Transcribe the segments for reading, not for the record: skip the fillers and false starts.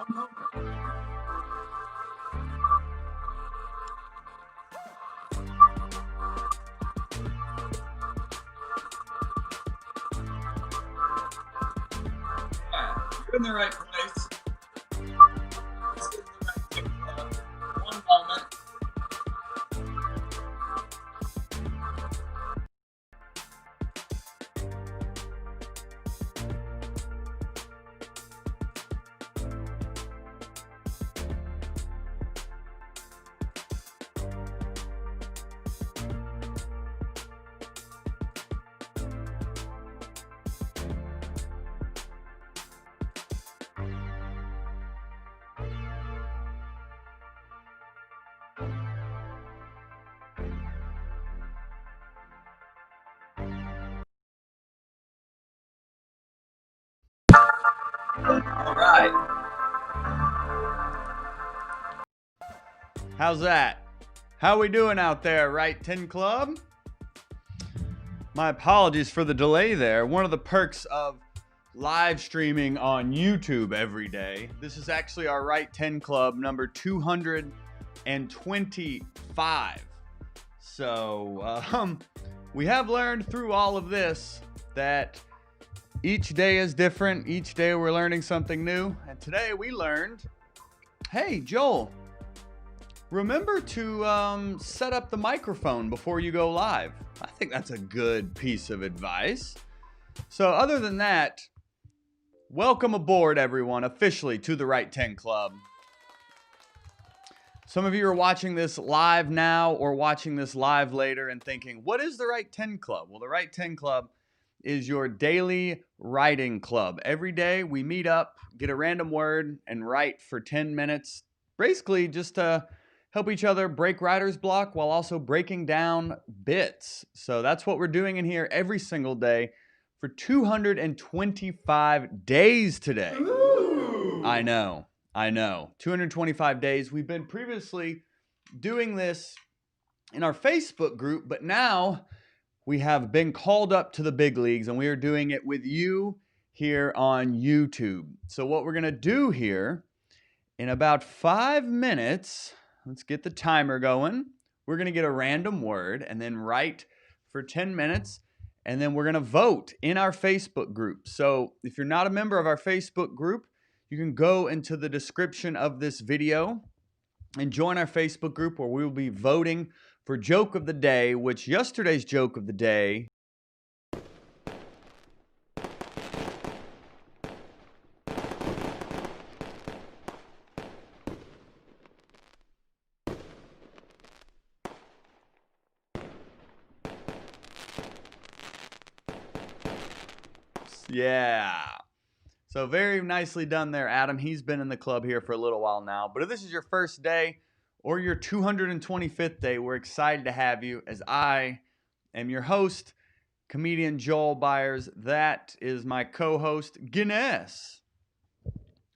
You're in the right place. Let's get in the right thing. One moment. All right. How's that? How we doing out there, Right 10 Club? My apologies for the delay there. One of the perks of live streaming on YouTube every day. This is actually our Right 10 Club number 225. So, we have learned through all of this that each day is different. Each day we're learning something new. And today we learned, hey, Joel, remember to set up the microphone before you go live. I think that's a good piece of advice. So other than that, welcome aboard, everyone, officially to the Right 10 Club. Some of you are watching this live now or watching this live later and thinking, what is the Right 10 Club? Well, the Right 10 Club is your daily writing club. Every day we meet up, get a random word, and write for 10 minutes. Basically just to help each other break writer's block while also breaking down bits. So that's what we're doing in here every single day for 225 days today. Ooh. I know. 225 days. We've been previously doing this in our Facebook group, but now we have been called up to the big leagues and we are doing it with you here on YouTube. So what we're going to do here in about 5 minutes, let's get the timer going. We're going to get a random word and then write for 10 minutes. And then we're going to vote in our Facebook group. So if you're not a member of our Facebook group, you can go into the description of this video and join our Facebook group where we will be voting for Joke of the Day, which yesterday's Joke of the Day yeah. So very nicely done there, Adam. He's been in the club here for a little while now. But if this is your first day or your 225th day, we're excited to have you as I am your host, comedian Joel Byers. That is my co-host, Guinness.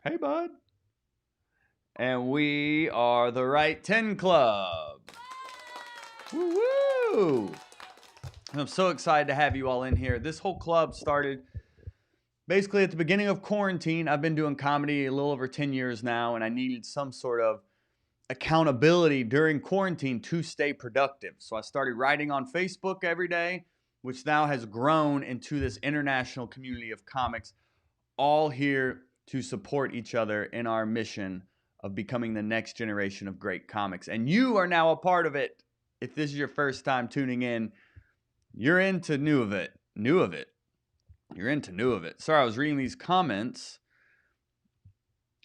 Hey, bud. And we are the Right 10 Club. Woo-woo! I'm so excited to have you all in here. This whole club started basically at the beginning of quarantine. I've been doing comedy a little over 10 years now, and I needed some sort of accountability during quarantine to stay productive. So I started writing on Facebook every day, which now has grown into this international community of comics, all here to support each other in our mission of becoming the next generation of great comics. And you are now a part of it. If this is your first time tuning in, you're into new of it. You're into new of it. Sorry, I was reading these comments,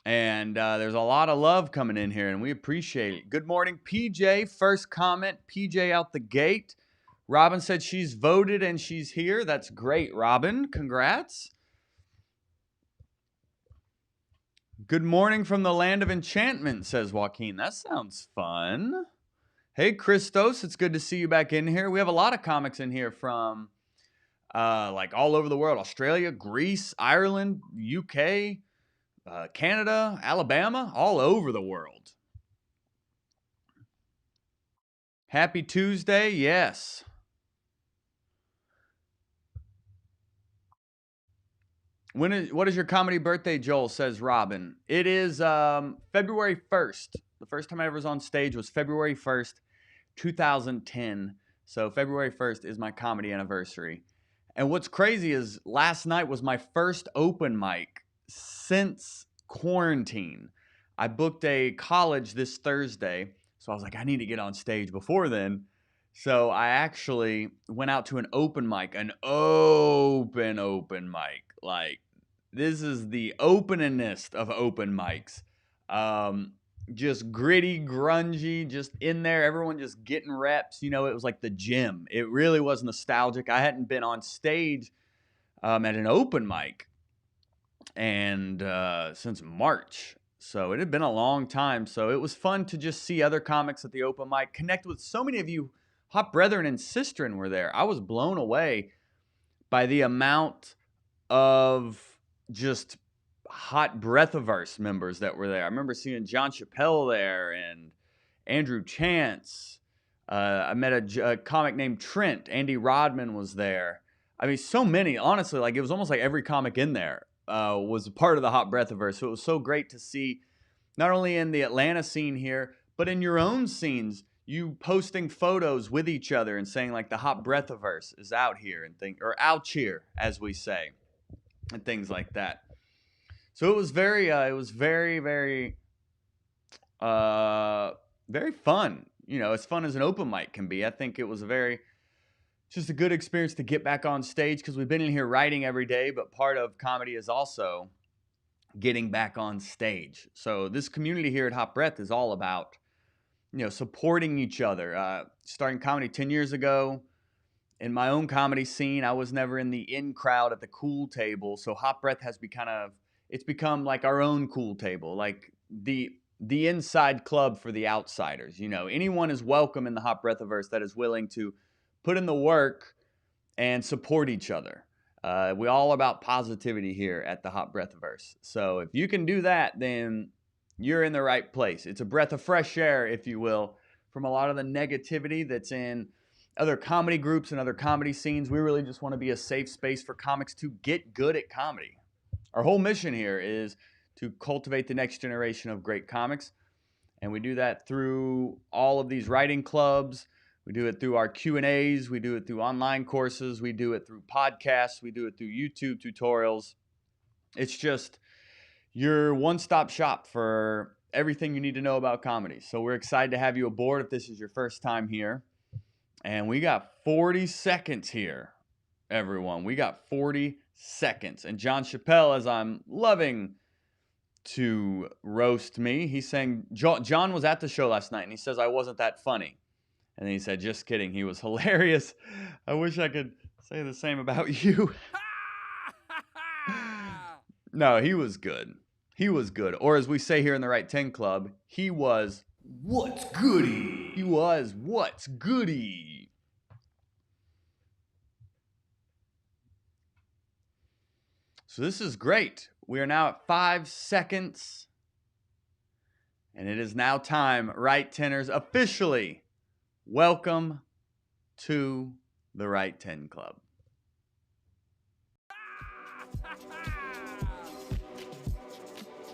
and there's a lot of love coming in here, and we appreciate it. Good morning, PJ. First comment, PJ out the gate. Robin said she's voted and she's here. That's great, Robin. Congrats. Good morning from the land of enchantment, says Joaquin. That sounds fun. Hey, Christos, it's good to see you back in here. We have a lot of comics in here from like all over the world. Australia, Greece, Ireland, UK, Canada, Alabama, all over the world. Happy Tuesday, yes. What is your comedy birthday, Joel? Says Robin. It is February 1st. The first time I ever was on stage was February 1st, 2010. So February 1st is my comedy anniversary. And what's crazy is last night was my first open mic since quarantine. I booked a college this Thursday, so I was like, I need to get on stage before then. So I actually went out to an open mic, an open mic. Like, this is the openingest of open mics. Just gritty, grungy, just in there, everyone just getting reps. You know, it was like the gym. It really was nostalgic. I hadn't been on stage at an open mic and since March. So it had been a long time. So it was fun to just see other comics at the open mic, connect with so many of you. Hot Brethren and Sistren were there. I was blown away by the amount of just hot Breathiverse members that were there. I remember seeing John Chappelle there and Andrew Chance. I met a comic named Trent. Andy Rodman was there. I mean, so many. Honestly, like it was almost like every comic in there was a part of the hot Breathiverse. So it was so great to see, not only in the Atlanta scene here, but in your own scenes, you posting photos with each other and saying like the hot Breathiverse is out here and or out here, as we say, and things like that. So it was very, very fun. You know, as fun as an open mic can be. I think it was just a good experience to get back on stage because we've been in here writing every day, but part of comedy is also getting back on stage. So this community here at Hot Breath is all about, you know, supporting each other. Starting comedy 10 years ago, in my own comedy scene, I was never in the in crowd at the cool table. So Hot Breath has it's become like our own cool table, like the inside club for the outsiders. You know, anyone is welcome in the Hot Breathiverse that is willing to put in the work and support each other. We're all about positivity here at the Hot Breathiverse. So if you can do that, then you're in the right place. It's a breath of fresh air, if you will, from a lot of the negativity that's in other comedy groups and other comedy scenes. We really just want to be a safe space for comics to get good at comedy. Our whole mission here is to cultivate the next generation of great comics. And we do that through all of these writing clubs. We do it through our Q&As. We do it through online courses. We do it through podcasts. We do it through YouTube tutorials. It's just your one-stop shop for everything you need to know about comedy. So we're excited to have you aboard if this is your first time here. And we got 40 seconds here, everyone. We got 40 seconds. And John Chappelle, as I'm loving to roast me, he's saying, John was at the show last night, and he says I wasn't that funny. And then he said, just kidding, he was hilarious. I wish I could say the same about you. No, he was good. He was good. Or as we say here in the Right 10 Club, he was what's goody. He was what's goody. So this is great. We are now at 5 seconds. And it is now time, Right Teners, officially welcome to the Right 10 Club.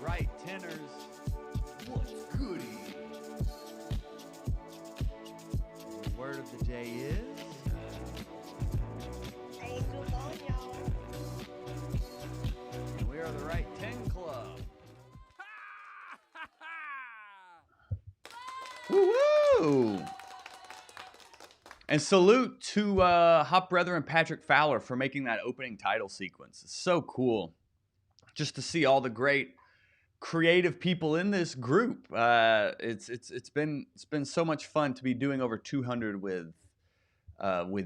Right Teners, what's goody? The word of the day is... And we are the Right 10 Club. Woo-woo! And salute to Hot Brethren and Patrick Fowler for making that opening title sequence. It's so cool just to see all the great creative people in this group. It's been so much fun to be doing over 200 with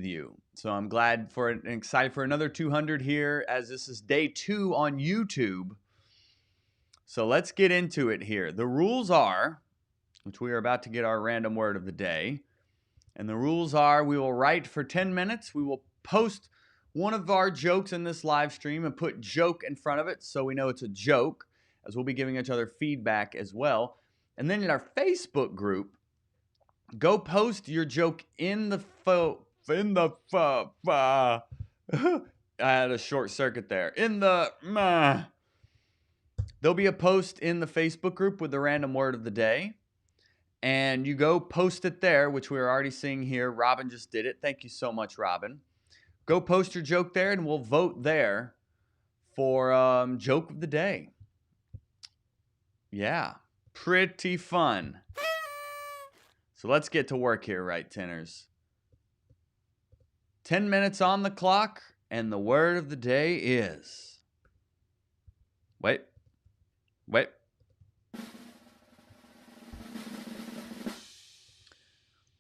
you. So I'm glad and excited for another 200 here, as this is day 2 on YouTube. So let's get into it here. The rules are, which we are about to get our random word of the day. And the rules are, we will write for 10 minutes. We will post one of our jokes in this live stream and put joke in front of it so we know it's a joke, as we'll be giving each other feedback as well. And then in our Facebook group, go post your joke in the I had a short circuit there. There'll be a post in the Facebook group with the random word of the day. And you go post it there, which we're already seeing here. Robin just did it. Thank you so much, Robin. Go post your joke there, and we'll vote there for joke of the day. Yeah, pretty fun. So let's get to work here, right, Tinners? 10 minutes on the clock, and the word of the day is... Wait.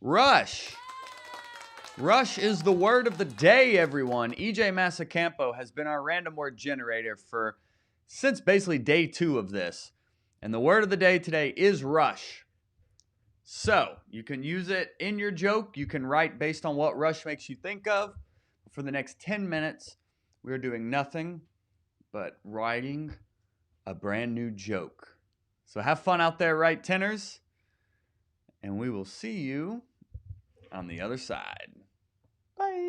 Rush. Rush is the word of the day, everyone. EJ Masacampo has been our random word generator since basically day 2 of this. And the word of the day today is rush. So, you can use it in your joke. You can write based on what rush makes you think of. For the next 10 minutes, we're doing nothing but writing a brand new joke. So have fun out there, right, Tenors? And we will see you on the other side. Bye.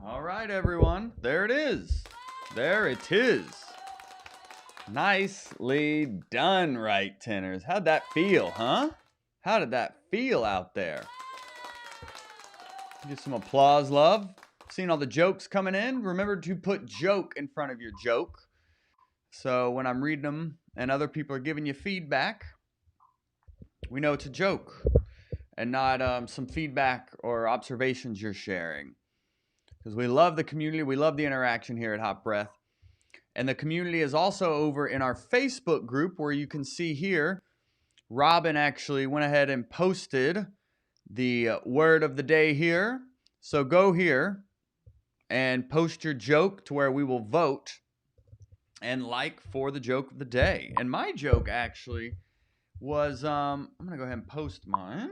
All right, everyone. There it is. There it is. Nicely done, right tenors. How'd that feel, huh? How did that feel out there? Give some applause, love. Seeing all the jokes coming in. Remember to put joke in front of your joke. So when I'm reading them and other people are giving you feedback, we know it's a joke and not some feedback or observations you're sharing. Because we love the community. We love the interaction here at Hot Breath. And the community is also over in our Facebook group where you can see here, Robin actually went ahead and posted the word of the day here. So go here and post your joke to where we will vote and like for the joke of the day. And my joke actually was, I'm going to go ahead and post mine.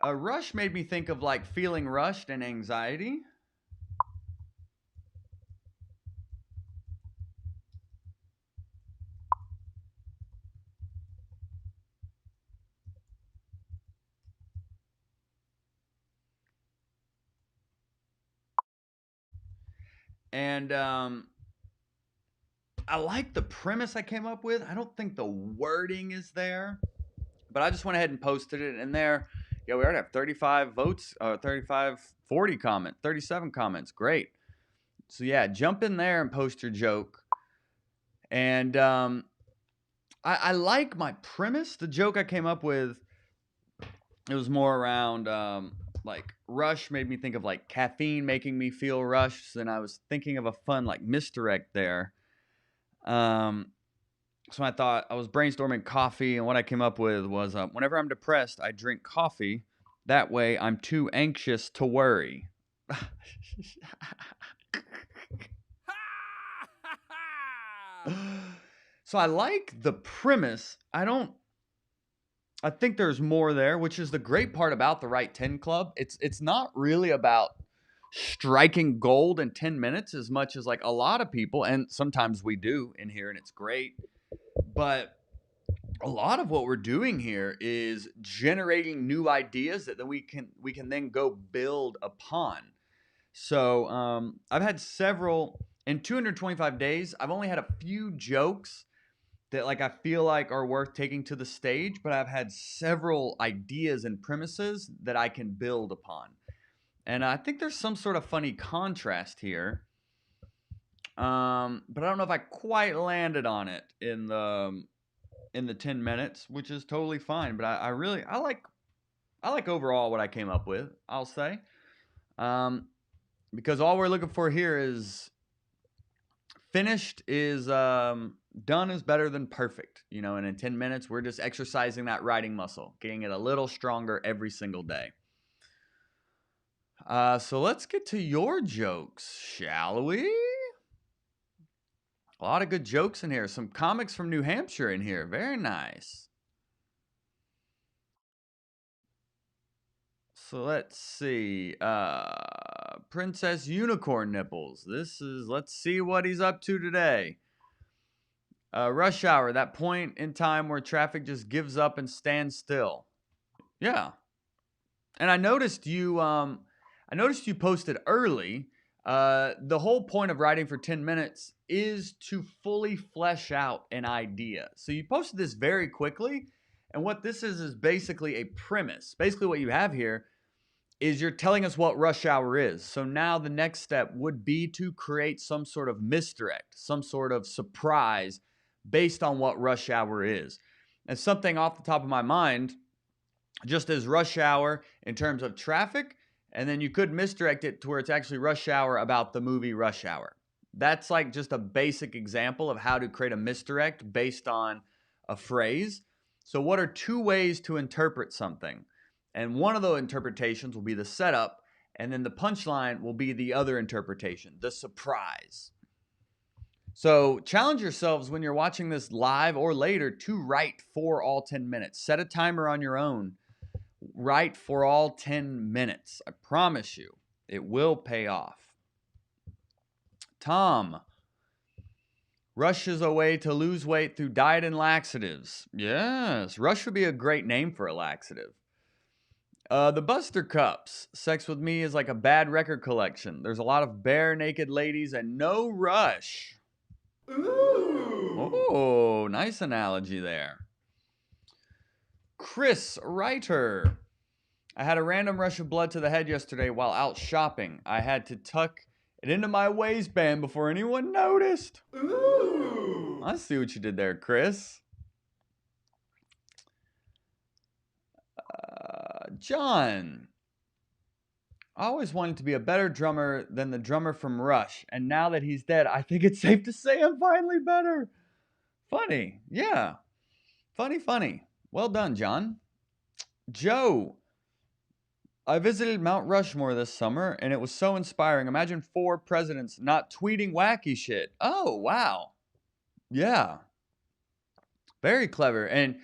A rush made me think of like feeling rushed and anxiety. And I like the premise I came up with. I don't think the wording is there, but I just went ahead and posted it. And there, yeah, we already have 35 votes, 35, 40 comments, 37 comments. Great. So yeah, jump in there and post your joke. And I like my premise. The joke I came up with, it was more around like rush made me think of like caffeine making me feel rushed. And I was thinking of a fun like misdirect there. So I thought I was brainstorming coffee, and what I came up with was whenever I'm depressed, I drink coffee. That way, I'm too anxious to worry. So I like the premise. I think there's more there, which is the great part about the Right 10 Club. It's not really about striking gold in 10 minutes as much as like a lot of people, and sometimes we do in here, and it's great. But a lot of what we're doing here is generating new ideas that then we can then go build upon. So I've had several in 225 days. I've only had a few jokes that like I feel like are worth taking to the stage, but I've had several ideas and premises that I can build upon. And I think there's some sort of funny contrast here. But I don't know if I quite landed on it in the 10 minutes, which is totally fine. But I really I like overall what I came up with, I'll say. Because all we're looking for here is finished is done is better than perfect, and in 10 minutes we're just exercising that writing muscle, getting it a little stronger every single day. So let's get to your jokes, shall we? A lot of good jokes in here. Some comics from New Hampshire in here. Very nice. So let's see. Princess Unicorn Nipples. Let's see what he's up to today. Rush hour, that point in time where traffic just gives up and stands still. Yeah. And I noticed you posted early. The whole point of writing for 10 minutes is to fully flesh out an idea. So you posted this very quickly, and what this is basically a premise. Basically what you have here is you're telling us what rush hour is. So now the next step would be to create some sort of misdirect, some sort of surprise based on what rush hour is. And something off the top of my mind, just as rush hour in terms of traffic, and then you could misdirect it to where it's actually rush hour about the movie Rush Hour. That's like just a basic example of how to create a misdirect based on a phrase. So what are two ways to interpret something? And one of the interpretations will be the setup, and then the punchline will be the other interpretation, the surprise. So challenge yourselves when you're watching this live or later to write for all 10 minutes. Set a timer on your own. Write for all 10 minutes. I promise you, it will pay off. Tom. Rush is a way to lose weight through diet and laxatives. Yes, Rush would be a great name for a laxative. The Buster Cups. Sex with me is like a bad record collection. There's a lot of bare naked ladies and no rush. Ooh. Oh, nice analogy there. Chris Reiter. I had a random rush of blood to the head yesterday while out shopping. I had to tuck it into my waistband before anyone noticed. Ooh. I see what you did there, Chris. John. I always wanted to be a better drummer than the drummer from Rush, and now that he's dead, I think it's safe to say I'm finally better. Funny. Yeah. Funny. Well done, John. Joe. I visited Mount Rushmore this summer, and it was so inspiring. Imagine 4 presidents not tweeting wacky shit. Oh, wow. Yeah. Very clever. And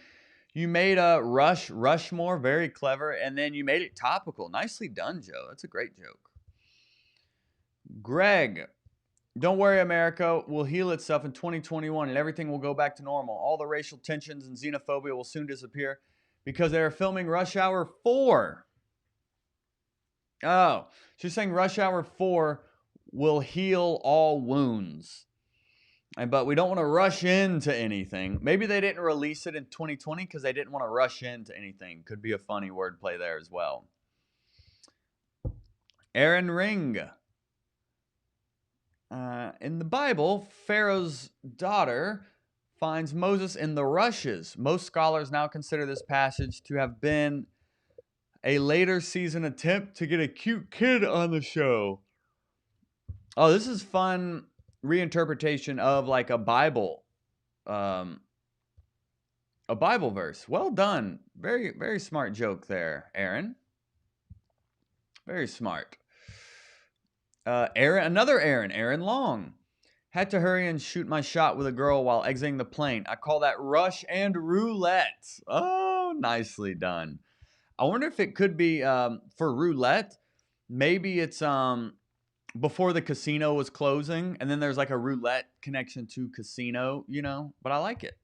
you made a Rushmore very clever, and then you made it topical. Nicely done, Joe. That's a great joke. Greg. Don't worry, America will heal itself in 2021 and everything will go back to normal. All the racial tensions and xenophobia will soon disappear because they are filming Rush Hour 4. Oh, she's saying Rush Hour 4 will heal all wounds. But we don't want to rush into anything. Maybe they didn't release it in 2020 because they didn't want to rush into anything. Could be a funny wordplay there as well. Aaron Ring. In the Bible, Pharaoh's daughter finds Moses in the rushes. Most scholars now consider this passage to have been a later season attempt to get a cute kid on the show. Oh, this is fun reinterpretation of like a Bible verse. Well done. Very, very smart joke there, Aaron. Very smart. Aaron Long. Had to hurry and shoot my shot with a girl while exiting the plane. I call that rush and roulette. Oh, nicely done. I wonder if it could be for roulette. Maybe it's before the casino was closing, and then there's like a roulette connection to casino, but I like it.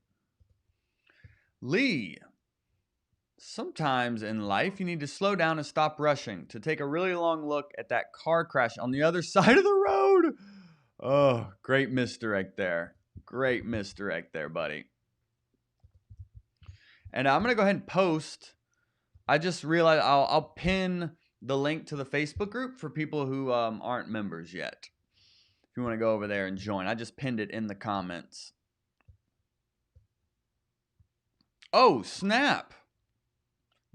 Lee. Sometimes in life, you need to slow down and stop rushing to take a really long look at that car crash on the other side of the road. Oh, great misdirect there. Great misdirect there, buddy. And I'm going to go ahead and post. I just realized I'll pin the link to the Facebook group for people who aren't members yet. If you want to go over there and join. I just pinned it in the comments. Oh, snap.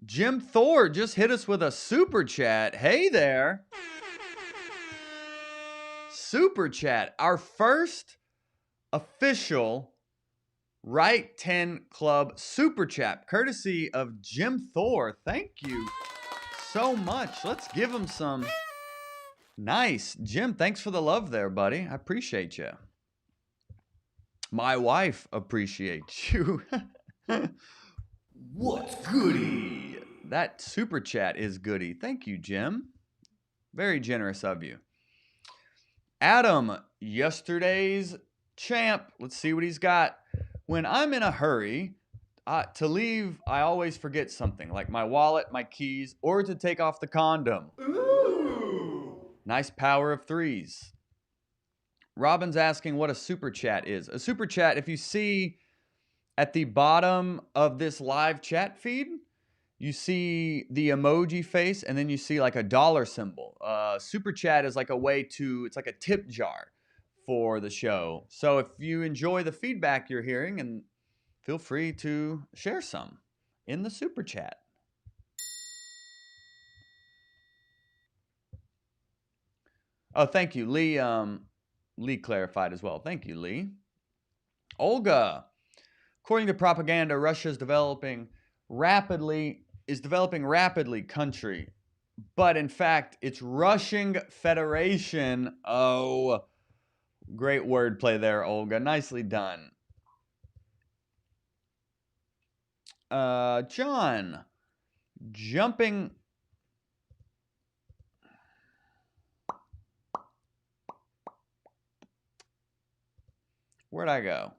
Jim Thor just hit us with a super chat. Hey there. Super chat. Our first official Right 10 Club super chat, courtesy of Jim Thor. Thank you so much. Let's give him some. Nice. Jim, thanks for the love there, buddy. I appreciate you. My wife appreciates you. What's goody? That super chat is goody. Thank you, Jim. Very generous of you. Adam, yesterday's champ. Let's see what he's got. When I'm in a hurry to leave, I always forget something, like my wallet, my keys, or to take off the condom. Ooh. Nice power of 3s. Robin's asking what a super chat is. A super chat, if you see at the bottom of this live chat feed, you see the emoji face, and then you see like a dollar symbol. Super chat is like a way to, it's like a tip jar for the show. So if you enjoy the feedback you're hearing, and feel free to share some in the super chat. Oh, thank you. Lee clarified as well. Thank you, Lee. Olga. According to propaganda, Russia is developing rapidly country. But in fact, it's Russian Federation. Oh, great wordplay there, Olga. Nicely done. John. Jumping. Where'd I go?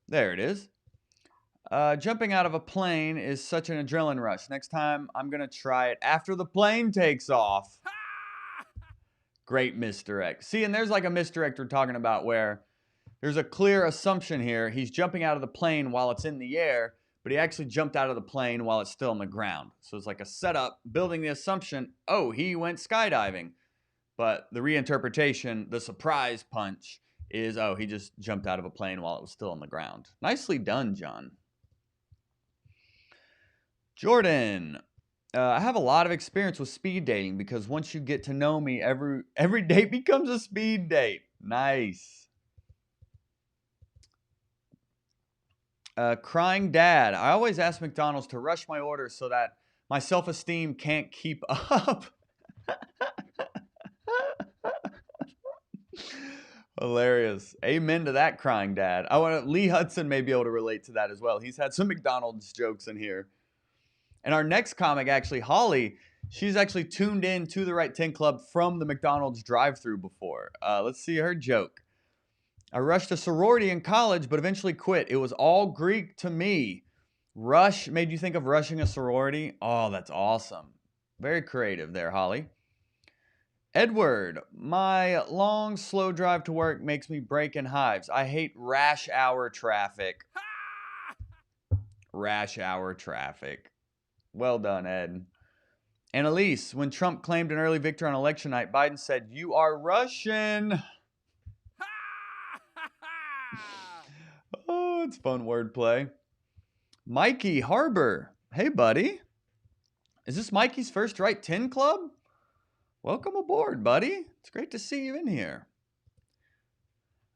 There it is. Jumping out of a plane is such an adrenaline rush. Next time, I'm going to try it after the plane takes off. Great misdirect. See, and there's like a misdirect we're talking about where there's a clear assumption here. He's jumping out of the plane while it's in the air, but he actually jumped out of the plane while it's still on the ground. So it's like a setup, building the assumption, oh, he went skydiving. But the reinterpretation, the surprise punch, is, oh, he just jumped out of a plane while it was still on the ground. Nicely done, John. Jordan, I have a lot of experience with speed dating because once you get to know me, every date becomes a speed date. Nice. Crying dad. I always ask McDonald's to rush my orders so that my self-esteem can't keep up. Hilarious. Amen to that, crying dad. Lee Hudson may be able to relate to that as well. He's had some McDonald's jokes in here. And our next comic, actually, Holly, she's actually tuned in to the Right 10 Club from the McDonald's drive-thru before. Let's see her joke. I rushed a sorority in college, but eventually quit. It was all Greek to me. Rush made you think of rushing a sorority? Oh, that's awesome. Very creative there, Holly. Edward, my long, slow drive to work makes me break in hives. I hate rash hour traffic. Rash hour traffic. Well done, Ed. Annalise, when Trump claimed an early victory on election night, Biden said, "You are Russian." Oh, it's fun wordplay. Mikey Harbor. Hey, buddy. Is this Mikey's first Right 10 Club? Welcome aboard, buddy. It's great to see you in here.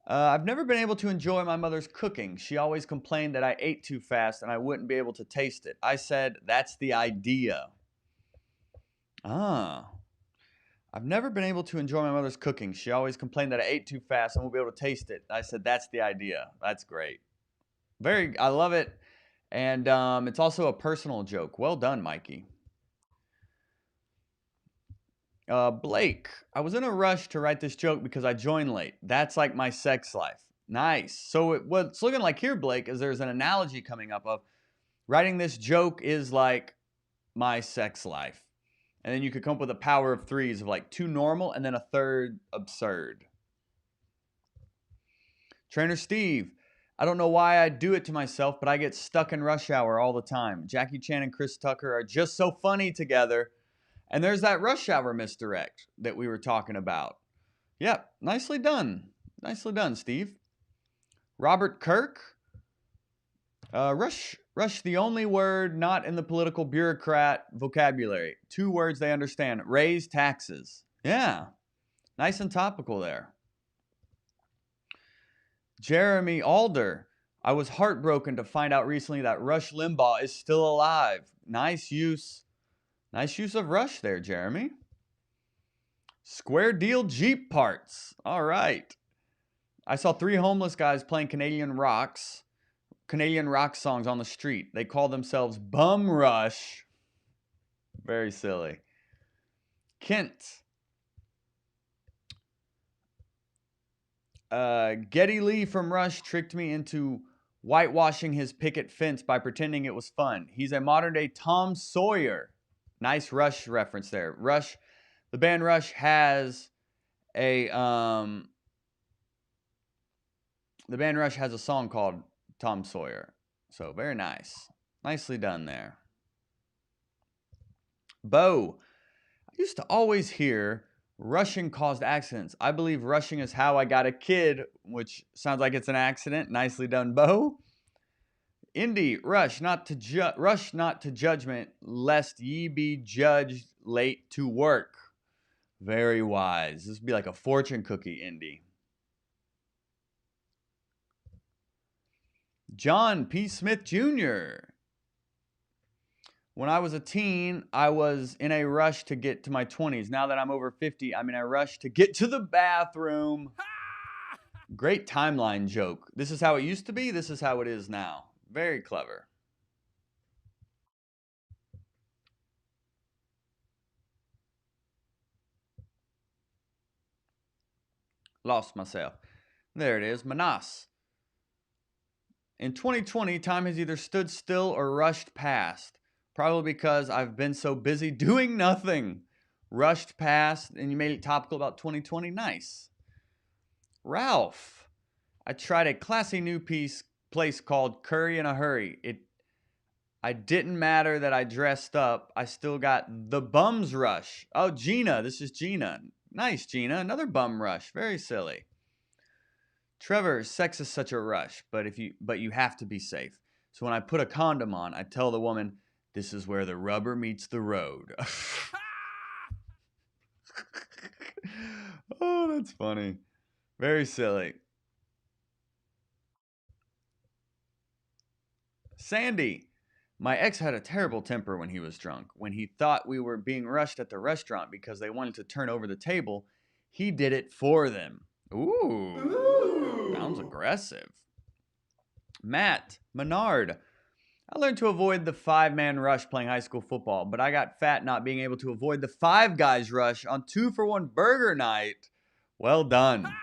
I've never been able to enjoy my mother's cooking. She always complained that I ate too fast and I wouldn't be able to taste it. I said, that's the idea. I've never been able to enjoy my mother's cooking. She always complained that I ate too fast and won't be able to taste it. I said, that's the idea. That's great. I love it. And it's also a personal joke. Well done, Mikey. Blake, I was in a rush to write this joke because I joined late. That's like my sex life. Nice. So what's looking like here, Blake, is there's an analogy coming up of writing this joke is like my sex life. And then you could come up with a power of threes of like 2 normal and then a third absurd. Trainer Steve, I don't know why I do it to myself, but I get stuck in rush hour all the time. Jackie Chan and Chris Tucker are just so funny together. And there's that rush hour misdirect that we were talking about. Yep, nicely done. Nicely done, Steve. Robert Kirk. Rush, the only word not in the political bureaucrat vocabulary. 2 words they understand. Raise taxes. Yeah, nice and topical there. Jeremy Alder. I was heartbroken to find out recently that Rush Limbaugh is still alive. Nice use. Nice use of Rush there, Jeremy. Square Deal Jeep Parts. All right. I saw 3 homeless guys playing Canadian rock songs on the street. They call themselves Bum Rush. Very silly. Kent. Geddy Lee from Rush tricked me into whitewashing his picket fence by pretending it was fun. He's a modern day Tom Sawyer. Nice Rush reference there. Rush, the band Rush has a song called Tom Sawyer. So very nice. Nicely done there. Bo, I used to always hear rushing caused accidents. I believe rushing is how I got a kid, which sounds like it's an accident. Nicely done, Bo. Indy, rush not to judgment, lest ye be judged late to work. Very wise. This would be like a fortune cookie, Indy. John P. Smith Jr. When I was a teen, I was in a rush to get to my 20s. Now that I'm over 50, I'm in a rush to get to the bathroom. Great timeline joke. This is how it used to be. This is how it is now. Very clever. Lost myself. There it is. Manas. In 2020, time has either stood still or rushed past. Probably because I've been so busy doing nothing. Rushed past, and you made it topical about 2020. Nice. Ralph, I tried a classy new place called Curry in a Hurry. I didn't matter that I dressed up. I still got the bums rush. Oh, Gina, this is Gina. Nice, Gina. Another bum rush. Very silly. Trevor, sex is such a rush, but you have to be safe. So when I put a condom on, I tell the woman, this is where the rubber meets the road. Oh, that's funny. Very silly. Sandy, my ex had a terrible temper when he was drunk. When he thought we were being rushed at the restaurant because they wanted to turn over the table, he did it for them. Ooh. Sounds aggressive. Matt Menard. I learned to avoid the five-man rush playing high school football, but I got fat not being able to avoid the Five Guys rush on 2-for-1 burger night. Well done.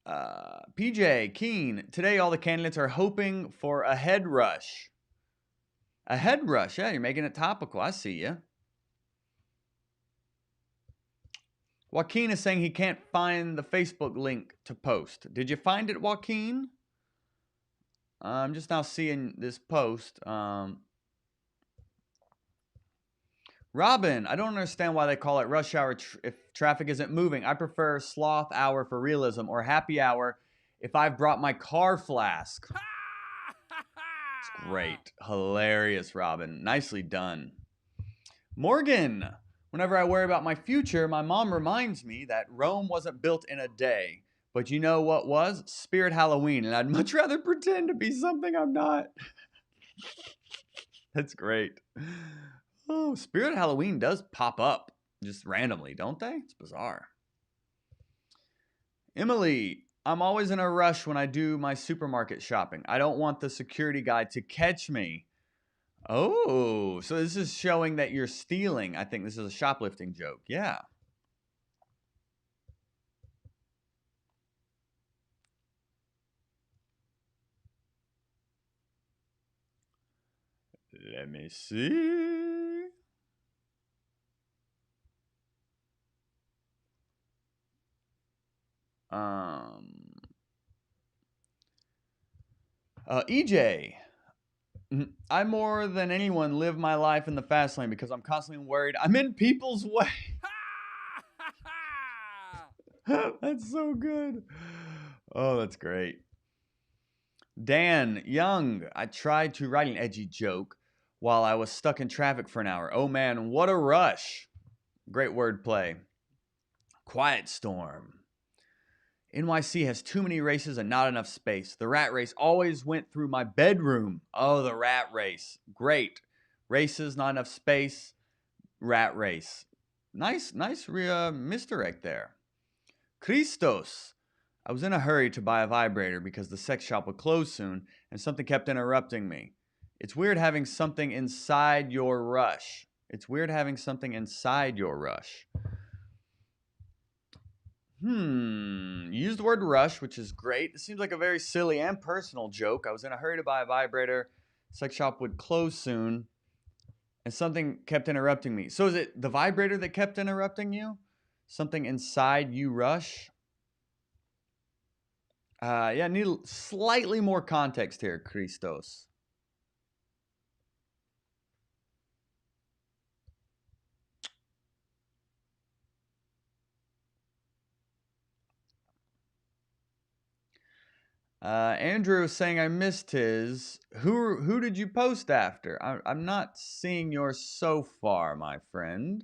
PJ Keen. Today, all the candidates are hoping for a head rush. A head rush? Yeah, you're making it topical. I see you. Joaquin is saying he can't find the Facebook link to post. Did you find it, Joaquin? I'm just now seeing this post. Robin, I don't understand why they call it rush hour if traffic isn't moving. I prefer sloth hour for realism or happy hour if I've brought my car flask. It's great. Hilarious, Robin. Nicely done. Morgan, whenever I worry about my future, my mom reminds me that Rome wasn't built in a day. But you know what was? Spirit Halloween, and I'd much rather pretend to be something I'm not. That's great. Oh, Spirit Halloween does pop up just randomly, don't they? It's bizarre. Emily, I'm always in a rush when I do my supermarket shopping. I don't want the security guy to catch me. Oh, so this is showing that you're stealing. I think this is a shoplifting joke. Yeah. Let me see. EJ, I more than anyone live my life in the fast lane because I'm constantly worried I'm in people's way. That's so good. Oh, that's great. Dan Young, I tried to write an edgy joke while I was stuck in traffic for an hour. Oh man, what a rush. Great wordplay. Quiet Storm. NYC has too many races and not enough space. The rat race always went through my bedroom. Oh, the rat race. Great. Races, not enough space. Rat race. Nice misdirect there. Christos. I was in a hurry to buy a vibrator because the sex shop would close soon and something kept interrupting me. It's weird having something inside your rush. It's weird having something inside your rush. You used the word rush, which is great. It seems like a very silly and personal joke. I was in a hurry to buy a vibrator. Sex shop would close soon. And something kept interrupting me. So is it the vibrator that kept interrupting you? Something inside you rush? Yeah, need slightly more context here, Christos. Andrew saying I missed his. Who did you post after? I'm not seeing yours so far, my friend.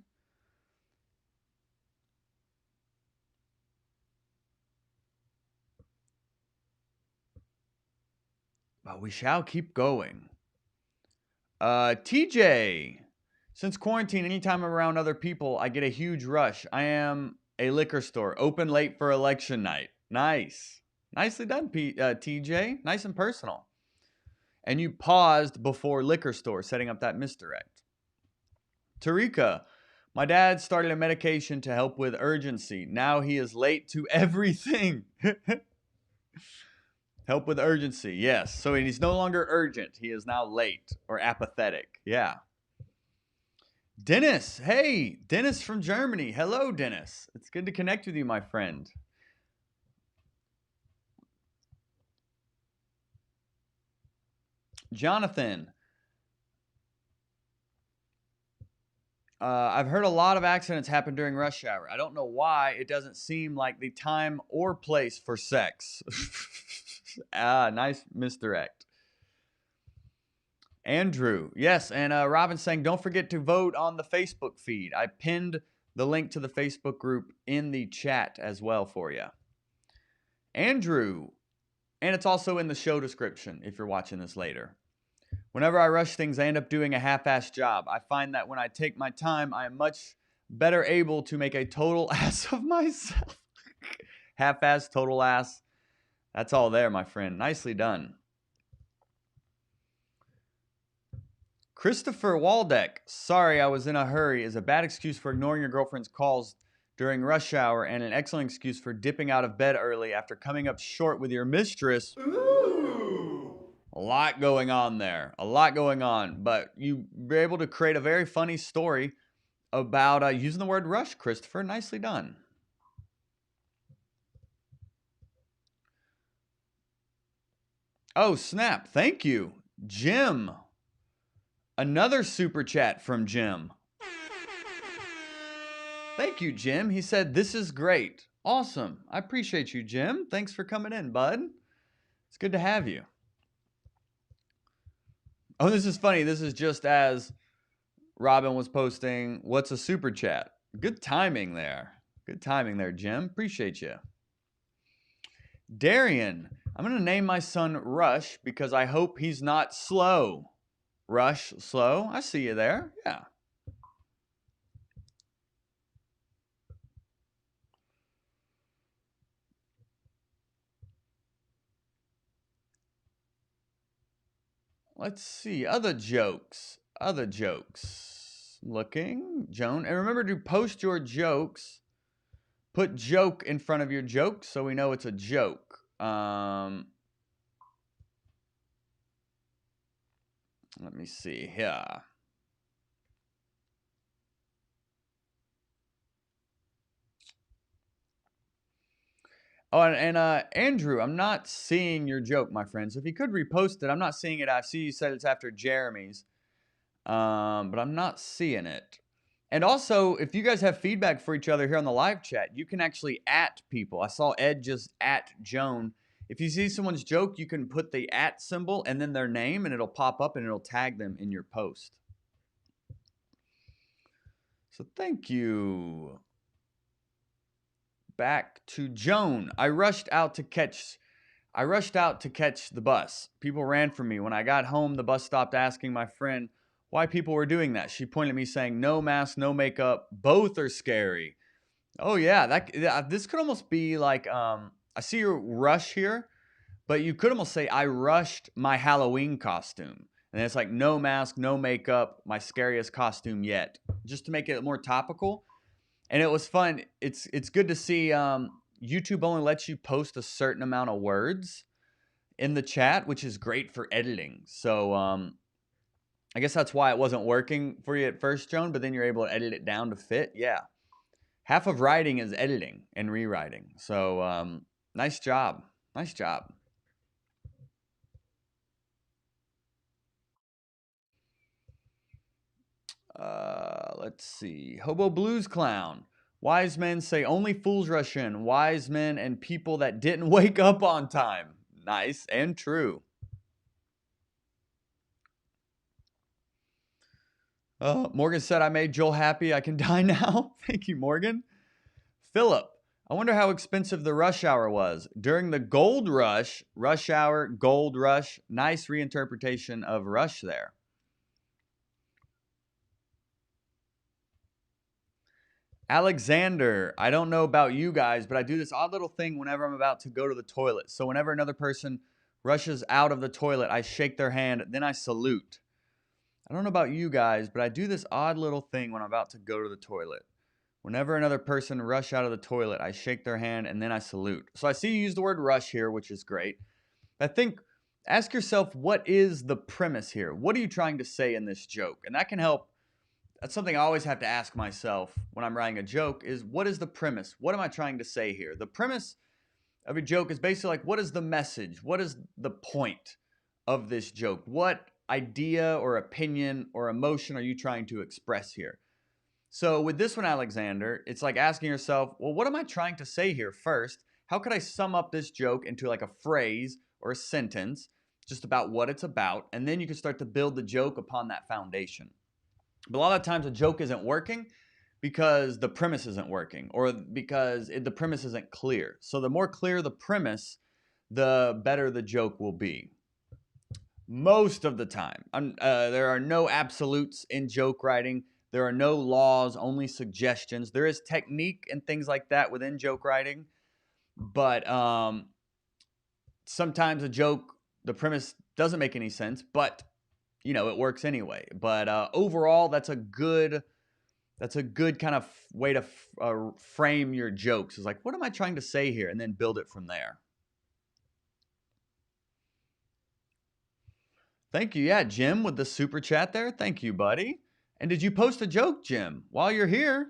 But we shall keep going. TJ. Since quarantine, anytime I'm around other people, I get a huge rush. I am a liquor store, open late for election night. Nice. Nicely done, TJ. Nice and personal. And you paused before liquor store, setting up that misdirect. Tarika, my dad started a medication to help with urgency. Now he is late to everything. Help with urgency. Yes. So he's no longer urgent. He is now late or apathetic. Yeah. Dennis. Hey, Dennis from Germany. Hello, Dennis. It's good to connect with you, my friend. Jonathan. I've heard a lot of accidents happen during rush hour. I don't know why it doesn't seem like the time or place for sex. Nice misdirect. Andrew, yes, and Robin saying, don't forget to vote on the Facebook feed. I pinned the link to the Facebook group in the chat as well for you. Andrew, and it's also in the show description if you're watching this later. Whenever I rush things, I end up doing a half-assed job. I find that when I take my time, I am much better able to make a total ass of myself. Half-ass, total ass. That's all there, my friend. Nicely done. Christopher Waldeck, sorry I was in a hurry, is a bad excuse for ignoring your girlfriend's calls during rush hour and an excellent excuse for dipping out of bed early after coming up short with your mistress. Ooh. A lot going on there. A lot going on. But you were able to create a very funny story about using the word rush, Christopher. Nicely done. Oh, snap. Thank you. Jim. Another super chat from Jim. Thank you, Jim. He said, this is great. Awesome. I appreciate you, Jim. Thanks for coming in, bud. It's good to have you. Oh, this is funny. This is just as Robin was posting, what's a super chat? Good timing there. Good timing there, Jim. Appreciate you. Darian, I'm going to name my son Rush because I hope he's not slow. Rush, slow. I see you there. Yeah. Let's see. Other jokes. Looking. Joan. And remember to post your jokes. Put joke in front of your joke so we know it's a joke. Let me see here. Oh, and Andrew, I'm not seeing your joke, my friend. So if you could repost it, I'm not seeing it. I see you said it's after Jeremy's, but I'm not seeing it. And also, if you guys have feedback for each other here on the live chat, you can actually at people. I saw Ed just at Joan. If you see someone's joke, you can put the at symbol and then their name, and it'll pop up and it'll tag them in your post. So thank you. Back to Joan. I rushed out to catch the bus. People ran from me. When I got home, the bus stopped asking my friend why people were doing that. She pointed at me saying, no mask, no makeup, both are scary. Oh yeah, this could almost be like, I see your rush here, but you could almost say, I rushed my Halloween costume. And it's like, no mask, no makeup, my scariest costume yet. Just to make it more topical. And it was fun. It's good to see YouTube only lets you post a certain amount of words in the chat, which is great for editing. So I guess that's why it wasn't working for you at first, Joan, but then you're able to edit it down to fit. Yeah. Half of writing is editing and rewriting. So nice job. Nice job. Let's see. Hobo Blues Clown. Wise men say only fools rush in. Wise men and people that didn't wake up on time. Nice and true. Morgan said, I made Joel happy. I can die now. Thank you, Morgan. Philip, I wonder how expensive the rush hour was. During the gold rush, rush hour, gold rush. Nice reinterpretation of rush there. Alexander, I don't know about you guys, but I do this odd little thing whenever I'm about to go to the toilet. So whenever another person rushes out of the toilet, I shake their hand, then I salute. I don't know about you guys, but I do this odd little thing when I'm about to go to the toilet. Whenever another person rush out of the toilet, I shake their hand and then I salute. So I see you use the word rush here, which is great. I think ask yourself, what is the premise here? What are you trying to say in this joke? And that can help. That's something I always have to ask myself when I'm writing a joke is what is the premise? What am I trying to say here? The premise of a joke is basically like, what is the message? What is the point of this joke? What idea or opinion or emotion are you trying to express here? So with this one, Alexander, it's like asking yourself, well, what am I trying to say here first? How could I sum up this joke into like a phrase or a sentence just about what it's about? And then you can start to build the joke upon that foundation. But a lot of times a joke isn't working because the premise isn't working or because the premise isn't clear. So the more clear the premise, the better the joke will be. Most of the time. There are no absolutes in joke writing. There are no laws, only suggestions. There is technique and things like that within joke writing. But sometimes a joke, the premise doesn't make any sense, but it works anyway. But overall, that's a good kind of way to frame your jokes. Is like, what am I trying to say here? And then build it from there. Thank you. Yeah, Jim with the super chat there. Thank you, buddy. And did you post a joke, Jim? While you're here,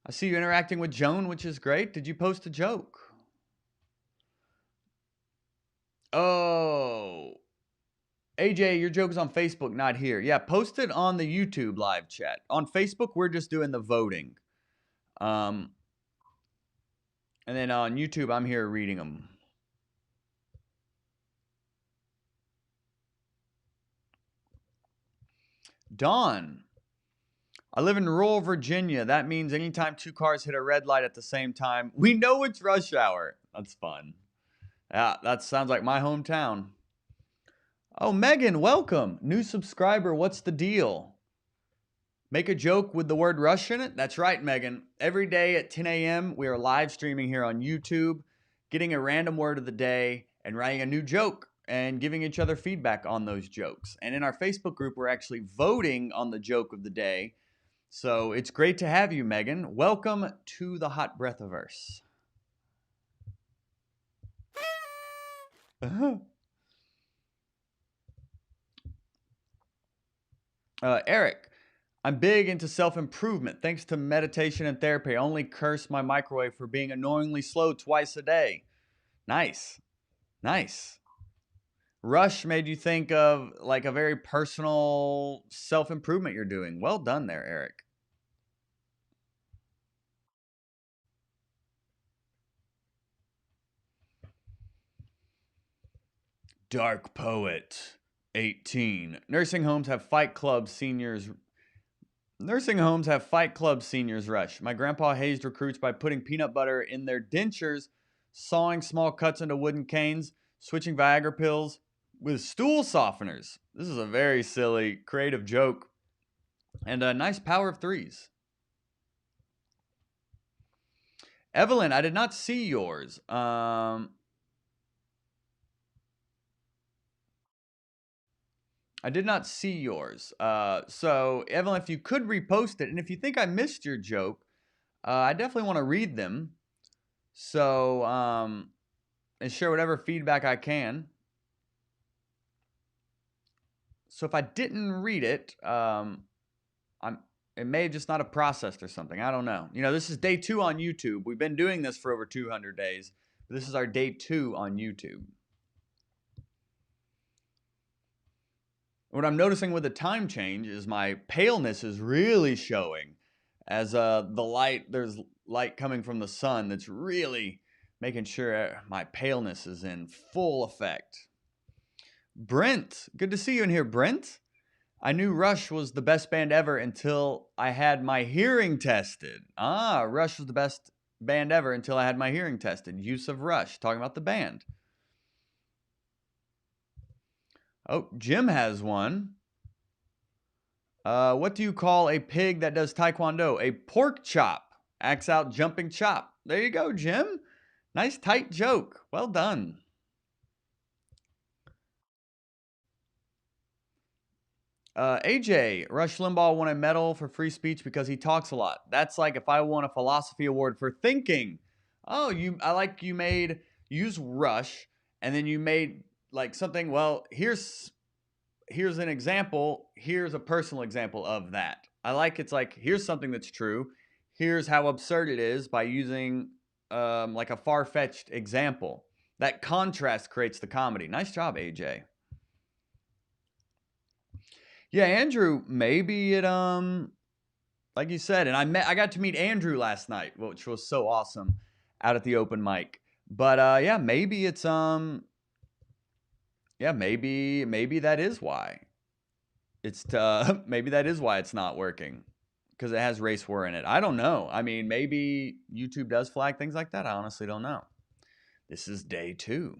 I see you interacting with Joan, which is great. Did you post a joke? Oh, AJ, your joke is on Facebook, not here. Yeah, post it on the YouTube live chat. On Facebook, we're just doing the voting. And then on YouTube, I'm here reading them. Dawn, I live in rural Virginia. That means anytime two cars hit a red light at the same time, we know it's rush hour. That's fun. Yeah, that sounds like my hometown. Oh, Megan, welcome. New subscriber, what's the deal? Make a joke with the word rush in it? That's right, Megan. Every day at 10 a.m., we are live streaming here on YouTube, getting a random word of the day and writing a new joke and giving each other feedback on those jokes. And in our Facebook group, we're actually voting on the joke of the day. So it's great to have you, Megan. Welcome to the Hot Breathiverse. Eric, I'm big into self-improvement. Thanks to meditation and therapy, I only curse my microwave for being annoyingly slow twice a day. Nice. Nice. Rush made you think of like a very personal self-improvement you're doing. Well done there, Eric. Dark Poet, 18. Nursing homes have fight club seniors rush. My grandpa hazed recruits by putting peanut butter in their dentures, sawing small cuts into wooden canes, switching Viagra pills with stool softeners. This is a very silly, creative joke. And a nice power of threes. Evelyn, I did not see yours. I did not see yours. So, Evelyn, if you could repost it, and if you think I missed your joke, I definitely want to read them. So, and share whatever feedback I can. So if I didn't read it, it may have just not have processed or something. I don't know. This is day 2 on YouTube. We've been doing this for over 200 days. But this is our day 2 on YouTube. What I'm noticing with the time change is my paleness is really showing as there's light coming from the sun that's really making sure my paleness is in full effect. Brent, good to see you in here, Brent. I knew Rush was the best band ever until I had my hearing tested. Rush was the best band ever until I had my hearing tested. Use of Rush, talking about the band. Oh, Jim has one. What do you call a pig that does taekwondo? A pork chop. Acts out jumping chop. There you go, Jim. Nice tight joke. Well done. AJ, Rush Limbaugh won a medal for free speech because he talks a lot. That's like if I won a philosophy award for thinking. Oh, I like you made use Rush, and then you made like something. Well, here's an example. Here's a personal example of that. I like it's like here's something that's true. Here's how absurd it is by using like a far fetched example. That contrast creates the comedy. Nice job, AJ. Yeah, Andrew, maybe it like you said, and I got to meet Andrew last night, which was so awesome out at the open mic. But yeah, maybe it's yeah, maybe that is why. Maybe that is why it's not working because it has race war in it. I don't know. I mean, maybe YouTube does flag things like that. I honestly don't know. This is day 2.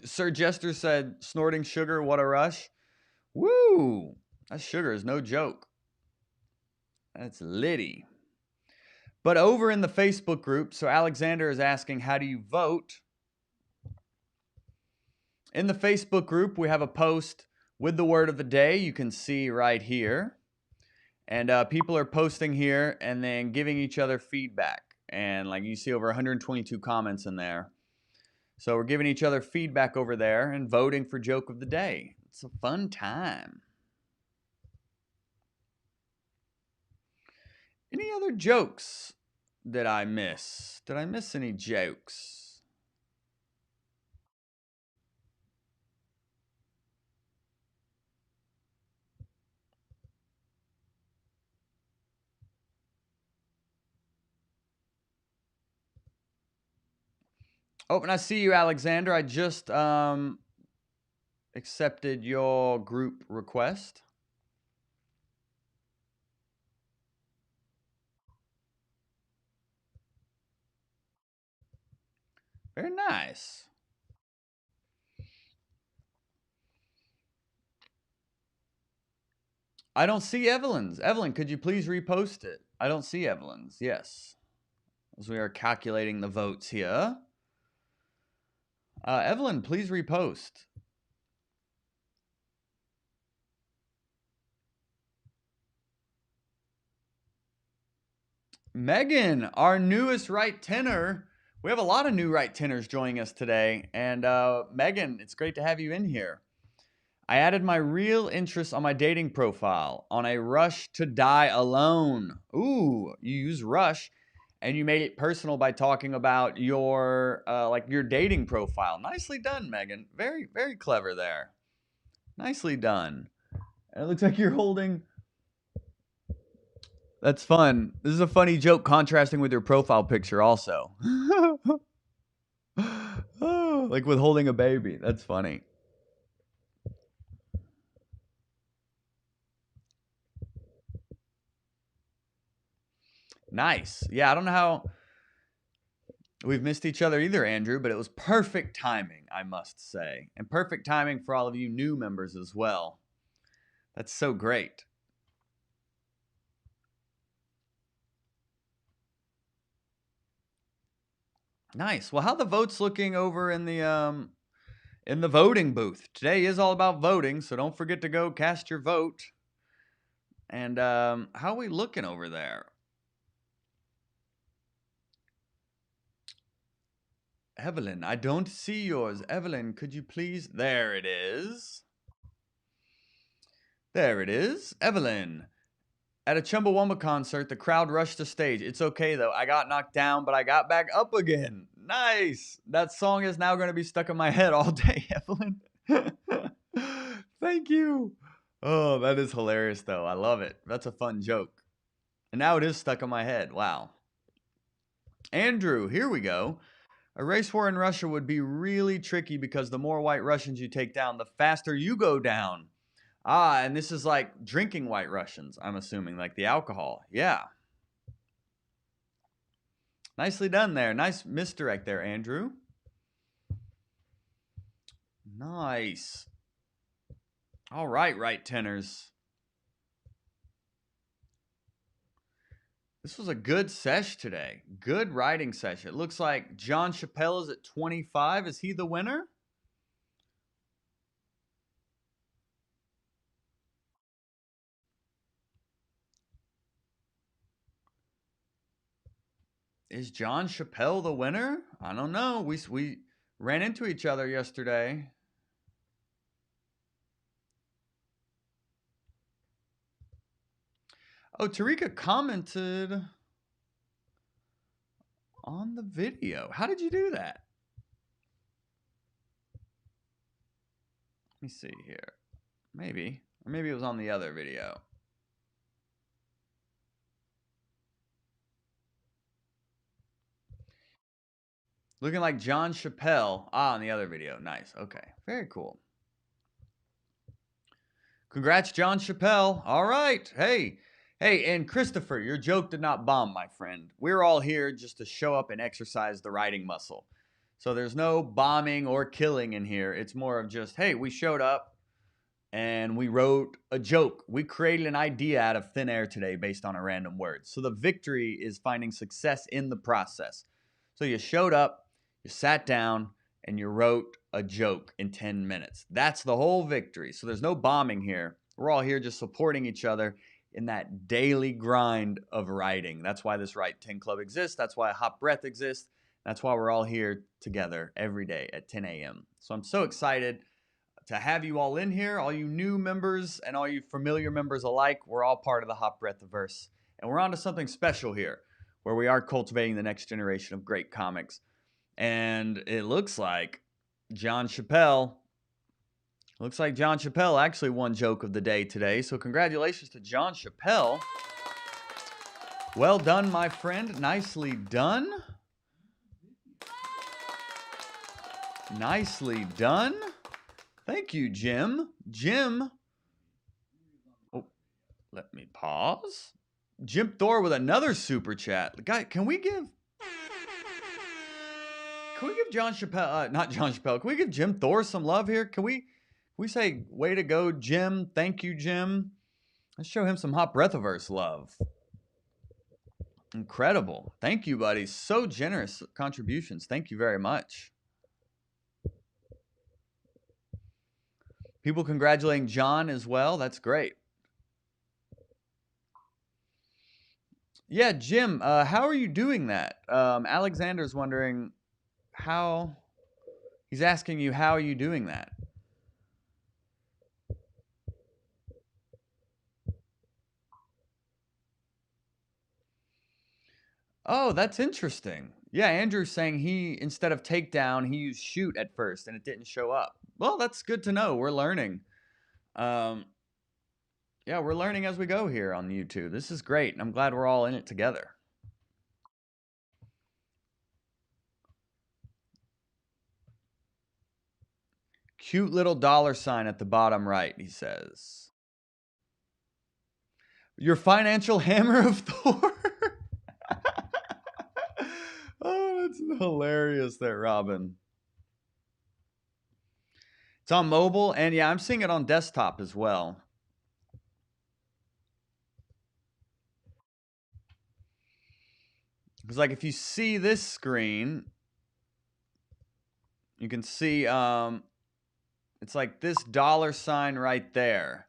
Sir Jester said, "Snorting sugar, what a rush." Woo! That sugar is no joke. That's litty. But over in the Facebook group, so Alexander is asking, how do you vote? In the Facebook group, we have a post with the word of the day. You can see right here. And people are posting here and then giving each other feedback. And like you see over 122 comments in there. So we're giving each other feedback over there and voting for joke of the day. It's a fun time. Any other jokes that I miss? Did I miss any jokes? Oh, and I see you, Alexander. I just accepted your group request. Very nice. I don't see Evelyn's. Evelyn, could you please repost it? I don't see Evelyn's. Yes. As we are calculating the votes here. Evelyn, please repost. Megan, our newest right tenor. We have a lot of new right tenors joining us today. And Megan, it's great to have you in here. I added my real interest on my dating profile on a rush to die alone. Ooh, you use rush and you made it personal by talking about your like your dating profile. Nicely done, Megan. Very, very clever there. Nicely done. And it looks like you're holding. That's fun. This is a funny joke contrasting with your profile picture also. Oh, like with holding a baby. That's funny. Nice. Yeah, I don't know how we've missed each other either, Andrew, but it was perfect timing, I must say. And perfect timing for all of you new members as well. That's so great. Nice. Well, how the votes looking over in the voting booth? Today is all about voting, so don't forget to go cast your vote. And how are we looking over there? Evelyn, I don't see yours. Evelyn, could you please? There it is. There it is. Evelyn. At a Chumbawamba concert, the crowd rushed the stage. It's okay though. I got knocked down, but I got back up again. Nice. That song is now going to be stuck in my head all day, Evelyn. Thank you. Oh, that is hilarious though. I love it. That's a fun joke. And now it is stuck in my head. Wow. Andrew, here we go. A race war in Russia would be really tricky because the more white Russians you take down, the faster you go down. Ah, and this is like drinking white Russians, I'm assuming, like the alcohol. Yeah. Nicely done there. Nice misdirect there, Andrew. Nice. All right, right tenors. This was a good sesh today. Good writing session. It looks like John Chappelle is at 25. Is he the winner? Is John Chappelle the winner? I don't know. We ran into each other yesterday. Oh, Tarika commented on the video. How did you do that? Let me see here. Maybe. Or maybe it was on the other video. Looking like John Chappelle. Ah, on the other video. Nice. Okay. Very cool. Congrats, John Chappelle. All right. Hey, and Christopher, your joke did not bomb, my friend. We're all here just to show up and exercise the writing muscle. So there's no bombing or killing in here. It's more of just, hey, we showed up and we wrote a joke. We created an idea out of thin air today based on a random word. So the victory is finding success in the process. So you showed up, you sat down, and you wrote a joke in 10 minutes. That's the whole victory. So there's no bombing here. We're all here just supporting each other in that daily grind of writing. That's why this Write 10 Club exists. That's why Hot Breath exists. That's why we're all here together every day at 10 a.m. So I'm so excited to have you all in here, all you new members and all you familiar members alike. We're all part of the Hot Breathiverse. And we're on to something special here, where we are cultivating the next generation of great comics. And it looks like John Chappelle actually won Joke of the Day today. So congratulations to John Chappelle. Well done, my friend. Nicely done. Nicely done. Thank you, Jim. Jim. Oh, let me pause. Jim Thor with another super chat. Guy, can we give John Chappelle, not John Chappelle, can we give Jim Thor some love here? Can we say, way to go, Jim? Thank you, Jim. Let's show him some Hot Breathiverse love. Incredible. Thank you, buddy. So generous contributions. Thank you very much. People congratulating John as well. That's great. Yeah, Jim, how are you doing that? Alexander's wondering how. He's asking you, how are you doing that? Oh, that's interesting. Yeah, Andrew's saying he, instead of takedown, he used shoot at first and it didn't show up. Well, that's good to know. We're learning. Yeah, we're learning as we go here on YouTube. This is great, and I'm glad we're all in it together. Cute little $ at the bottom right, he says. Your financial hammer of Thor? Oh, that's hilarious there, Robin. It's on mobile, and yeah, I'm seeing it on desktop as well. Because like if you see this screen, you can see it's like this $ right there.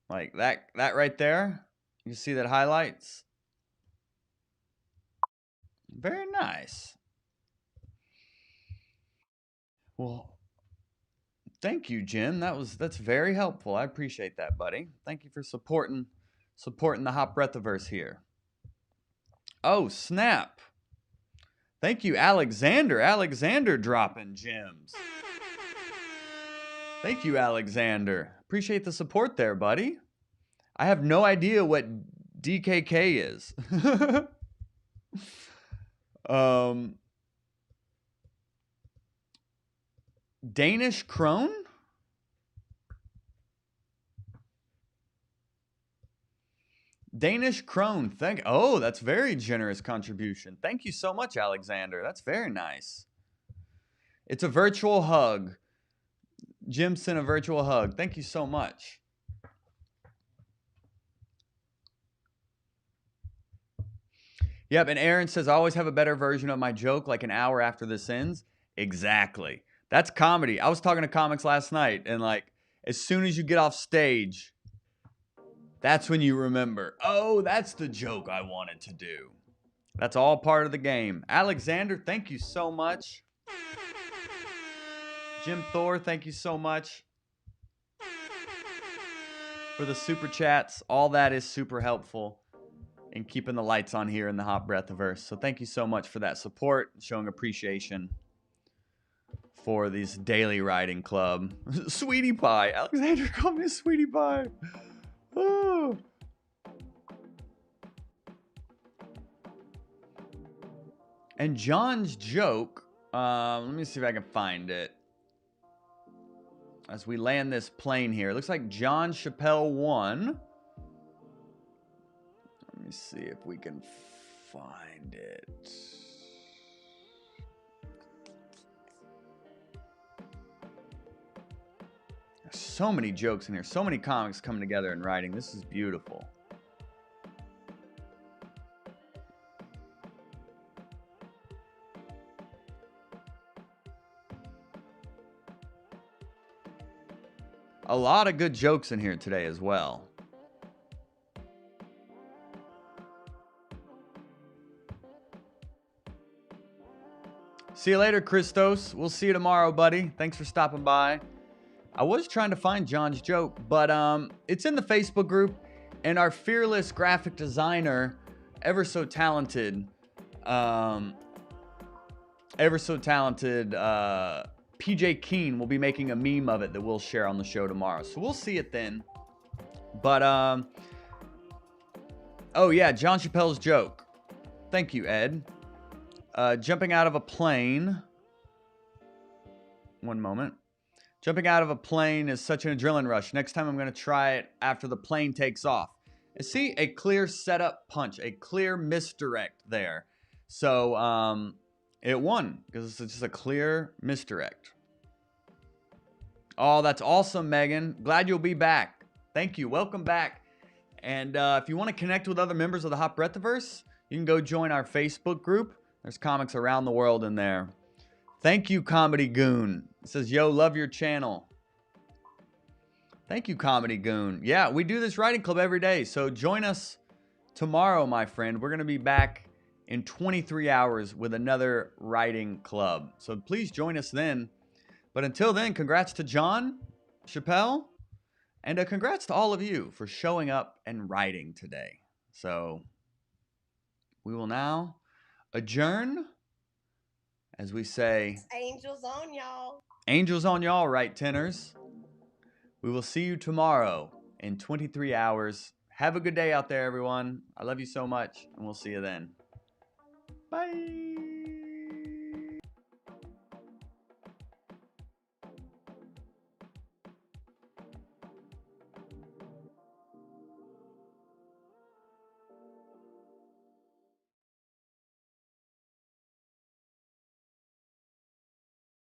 Like that right there. You see that highlights? Very nice. Well, thank you, Jim. That's very helpful. I appreciate that, buddy. Thank you for supporting the Hot Breathiverse here. Oh, snap. Thank you, Alexander. Alexander dropping gems. Thank you, Alexander. Appreciate the support there, buddy. I have no idea what DKK is. Danish krone? Danish krone. Oh, that's very generous contribution. Thank you so much, Alexander. That's very nice. It's a virtual hug. Jim sent a virtual hug. Thank you so much. Yep, and Aaron says, I always have a better version of my joke like an hour after this ends. Exactly. That's comedy. I was talking to comics last night, and like, as soon as you get off stage, that's when you remember, oh, that's the joke I wanted to do. That's all part of the game. Alexander, thank you so much. Jim Thor, thank you so much for the super chats. All that is super helpful in keeping the lights on here in the Hot Breathiverse. So thank you so much for that support, showing appreciation for this daily riding club. Sweetie Pie. Alexander called me a Sweetie Pie. Oh. And John's joke, let me see if I can find it. As we land this plane here, it looks like John Chappelle won. Let me see if we can find it. There's so many jokes in here, so many comics coming together and writing. This is beautiful. A lot of good jokes in here today as well. See you later, Christos. We'll see you tomorrow, buddy. Thanks for stopping by. I was trying to find John's joke, but it's in the Facebook group, and our fearless graphic designer, ever so talented, PJ Keen will be making a meme of it that we'll share on the show tomorrow. So we'll see it then. But, oh yeah, John Chappelle's joke. Thank you, Ed. Jumping out of a plane. One moment. Jumping out of a plane is such an adrenaline rush. Next time I'm going to try it after the plane takes off. And see, a clear setup punch, a clear misdirect there. So, it won because it's just a clear misdirect. Oh, that's awesome, Megan. Glad you'll be back. Thank you. Welcome back. And if you want to connect with other members of the Hot Breathiverse, you can go join our Facebook group. There's comics around the world in there. Thank you, Comedy Goon. It says, yo, love your channel. Thank you, Comedy Goon. Yeah, we do this writing club every day. So join us tomorrow, my friend. We're going to be back in 23 hours with another writing club. So please join us then. But until then, congrats to John Chappelle. And congrats to all of you for showing up and writing today. So we will now adjourn as we say, angels on y'all. Angels on y'all, right, tenors? We will see you tomorrow in 23 hours. Have a good day out there, everyone. I love you so much, and we'll see you then. Bye.